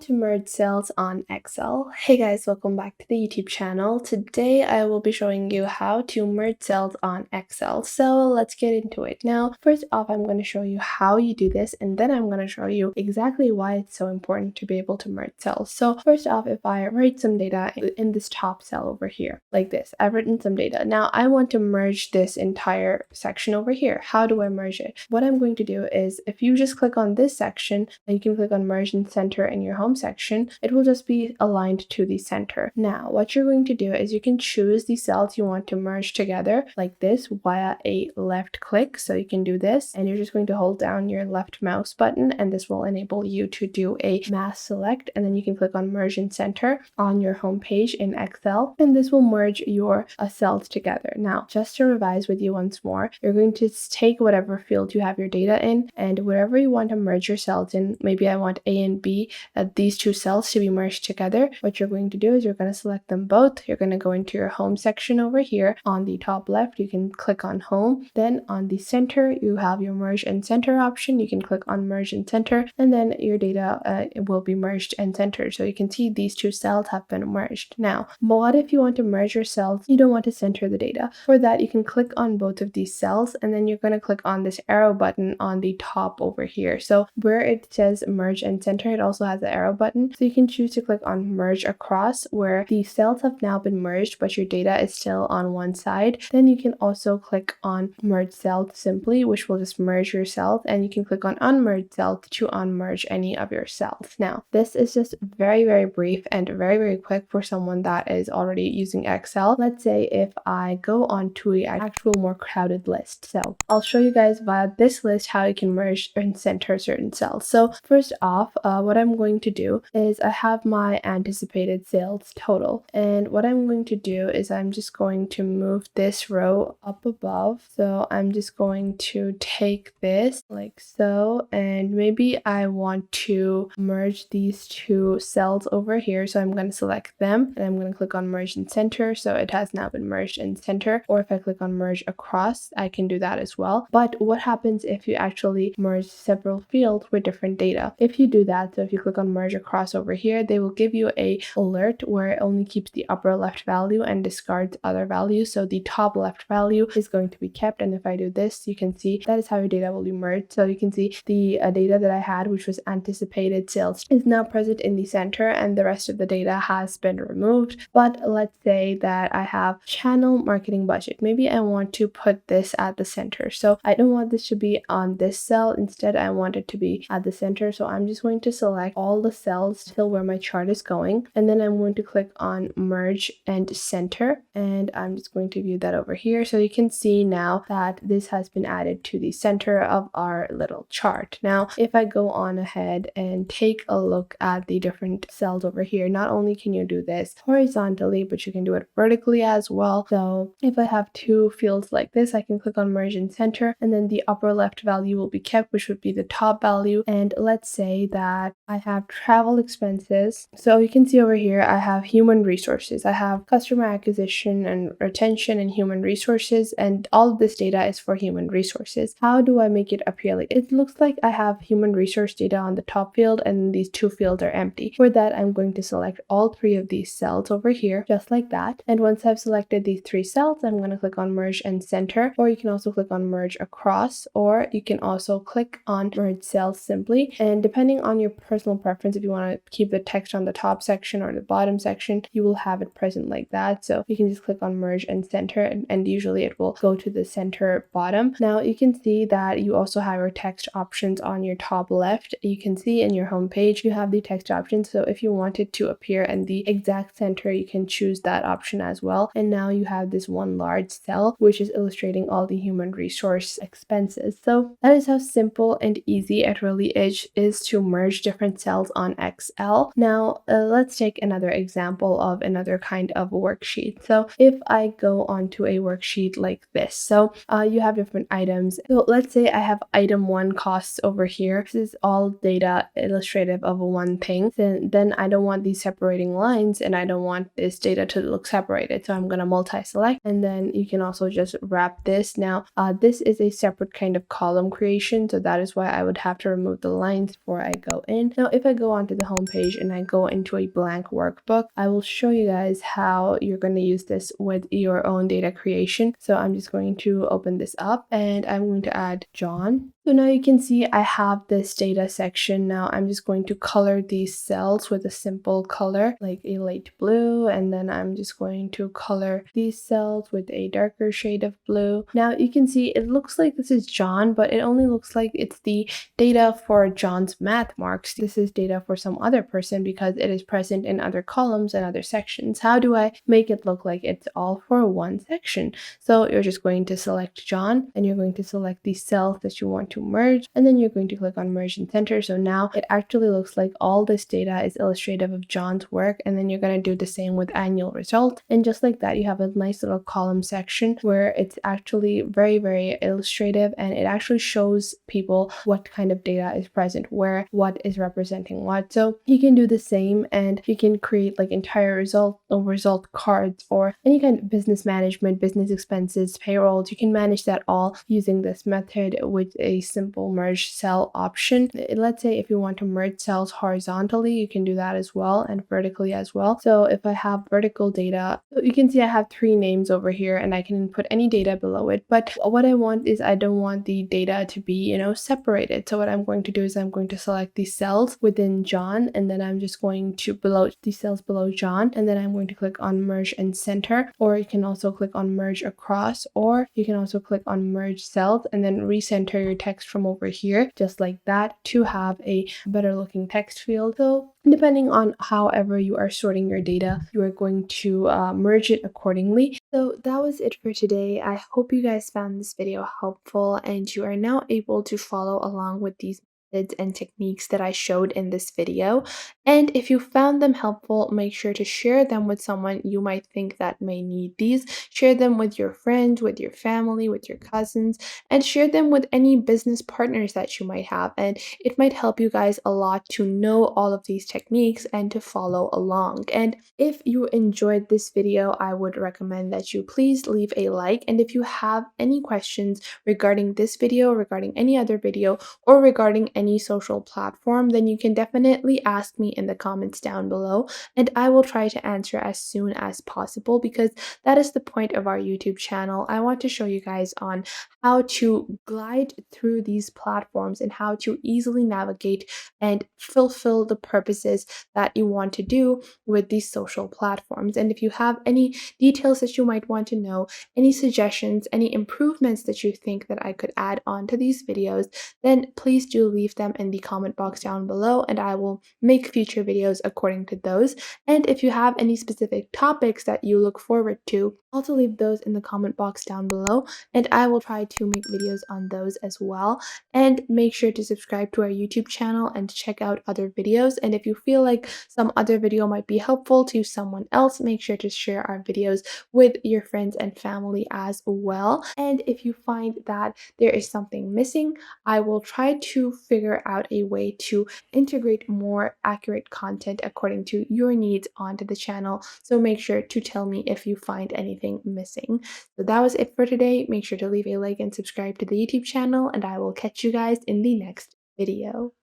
to merge cells on Excel. Hey guys, welcome back to the YouTube channel. Today I will be showing you how to merge cells on Excel. So let's get into it. Now, first off, I'm going to show you how you do this, and then I'm going to show you exactly why it's so important to be able to merge cells. So first off, if I write some data in this top cell over here, like this, I've written some data. Now I want to merge this entire section over here. How do I merge it? What I'm going to do is, if you just click on this section, and you can click on merge and center in your home section, it will just be aligned to the center. Now, what you're going to do is you can choose the cells you want to merge together like this via a left click. So you can do this, and you're just going to hold down your left mouse button, and this will enable you to do a mass select, and then you can click on merge and center on your home page in Excel, and this will merge your cells together. Now, just to revise with you once more, you're going to take whatever field you have your data in, and wherever you want to merge your cells in, maybe I want A and B, these two cells to be merged together. What you're going to do is you're going to select them both. You're going to go into your home section over here on the top left. You can click on home. Then on the center, you have your merge and center option. You can click on merge and center, and then your data will be merged and centered. So you can see these two cells have been merged. Now, what if you want to merge your cells? You don't want to center the data. For that, you can click on both of these cells, and then you're going to click on this arrow button on the top over here. So where it says merge and center, it also has the arrow button. So you can choose to click on merge across, where the cells have now been merged, but your data is still on one side. Then you can also click on merge cells simply, which will just merge your cells, and you can click on unmerge cells to unmerge any of your cells. Now, this is just very, very brief and very, very quick for someone that is already using Excel. Let's say if I go on to an actual more crowded list. So I'll show you guys via this list how you can merge and center certain cells. So first off, what I'm going to do is I have my anticipated sales total, and what I'm going to do is I'm just going to move this row up above. So I'm just going to take this like so, and maybe I want to merge these two cells over here. So I'm going to select them, and I'm going to click on merge and center. So it has now been merged and center. Or if I click on merge across, I can do that as well. But what happens if you actually merge several fields with different data? If you do that, so if you click on merge across over here, they will give you a alert where it only keeps the upper left value and discards other values. So the top left value is going to be kept, and if I do this, you can see that is how your data will be merged. So you can see the data that I had, which was anticipated sales, is now present in the center, and the rest of the data has been removed. But let's say that I have channel marketing budget. Maybe I want to put this at the center. So I don't want this to be on this cell. Instead, I want it to be at the center. So I'm just going to select all the cells till where my chart is going, and then I'm going to click on merge and center, and I'm just going to view that over here. So you can see now that this has been added to the center of our little chart. Now, if I go on ahead and take a look at the different cells over here, not only can you do this horizontally, but you can do it vertically as well. So if I have two fields like this, I can click on merge and center, and then the upper left value will be kept, which would be the top value. And let's say that I have travel expenses. So you can see over here, I have human resources. I have customer acquisition and retention and human resources, and all of this data is for human resources. How do I make it appear like it looks like I have human resource data on the top field, and these two fields are empty? For that, I'm going to select all three of these cells over here, just like that. And once I've selected these three cells, I'm going to click on merge and center, or you can also click on merge across, or you can also click on merge cells simply. And depending on your personal preference, if you want to keep the text on the top section or the bottom section, you will have it present like that. So you can just click on merge and center, and usually it will go to the center bottom. Now you can see that you also have your text options on your top left. You can see in your home page, you have the text options. So if you want it to appear in the exact center, you can choose that option as well. And now you have this one large cell, which is illustrating all the human resource expenses. So that is how simple and easy it really is to merge different cells on Excel. Now, let's take another example of another kind of worksheet. So if I go onto a worksheet like this, so you have different items. So let's say I have item 1 costs over here. This is all data illustrative of one thing. Then I don't want these separating lines, and I don't want this data to look separated. So I'm going to multi-select, and then you can also just wrap this. Now, this is a separate kind of column creation, so that is why I would have to remove the lines before I go in. Now, if I go onto the home page and I go into a blank workbook, I will show you guys how you're going to use this with your own data creation. So I'm just going to open this up and I'm going to add John. So now you can see I have this data section. Now I'm just going to color these cells with a simple color like a light blue, and then I'm just going to color these cells with a darker shade of blue. Now you can see it looks like this is John, but it only looks like it's the data for John's math marks. This is data for some other person because it is present in other columns and other sections. How do I make it look like it's all for one section? So you're just going to select John and you're going to select the cells that you want to merge, and then you're going to click on merge and center. So now it actually looks like all this data is illustrative of John's work, and then you're going to do the same with annual result. And just like that, you have a nice little column section where it's actually very illustrative, and it actually shows people what kind of data is present where, what is representing what. So you can do the same, and you can create like entire result cards or any kind of business management, business expenses, payrolls. You can manage that all using this method with a simple merge cell option. Let's say if you want to merge cells horizontally, you can do that as well, and vertically as well. So if I have vertical data, you can see I have 3 names over here and I can input any data below it. But what I want is I don't want the data to be, separated. So what I'm going to do is I'm going to select these cells within John, and then I'm just going to below these cells below John, and then I'm going to click on merge and center, or you can also click on merge across, or you can also click on merge cells and then recenter your text from over here, just like that, to have a better looking text field. So depending on however you are sorting your data, you are going to merge it accordingly. So that was it for today. I hope you guys found this video helpful and you are now able to follow along with these methods and techniques that I showed in this video. And if you found them helpful, make sure to share them with someone you might think that may need these. Share them with your friends, with your family, with your cousins, and share them with any business partners that you might have. And it might help you guys a lot to know all of these techniques and to follow along. And if you enjoyed this video, I would recommend that you please leave a like. And if you have any questions regarding this video, regarding any other video, or regarding any social platform, then you can definitely ask me in the comments down below, and I will try to answer as soon as possible, because that is the point of our YouTube channel. I want to show you guys on how to glide through these platforms and how to easily navigate and fulfill the purposes that you want to do with these social platforms. And if you have any details that you might want to know, any suggestions, any improvements that you think that I could add on to these videos, then please do leave them in the comment box down below, and I will make future videos according to those. And if you have any specific topics that you look forward to, also leave those in the comment box down below, and I will try to make videos on those as well. And make sure to subscribe to our YouTube channel and check out other videos. And if you feel like some other video might be helpful to someone else, make sure to share our videos with your friends and family as well. And if you find that there is something missing, I will try to figure out a way to integrate more accurate content according to your needs onto the channel. So make sure to tell me if you find anything missing. So that was it for today. Make sure to leave a like and subscribe to the YouTube channel, and I will catch you guys in the next video.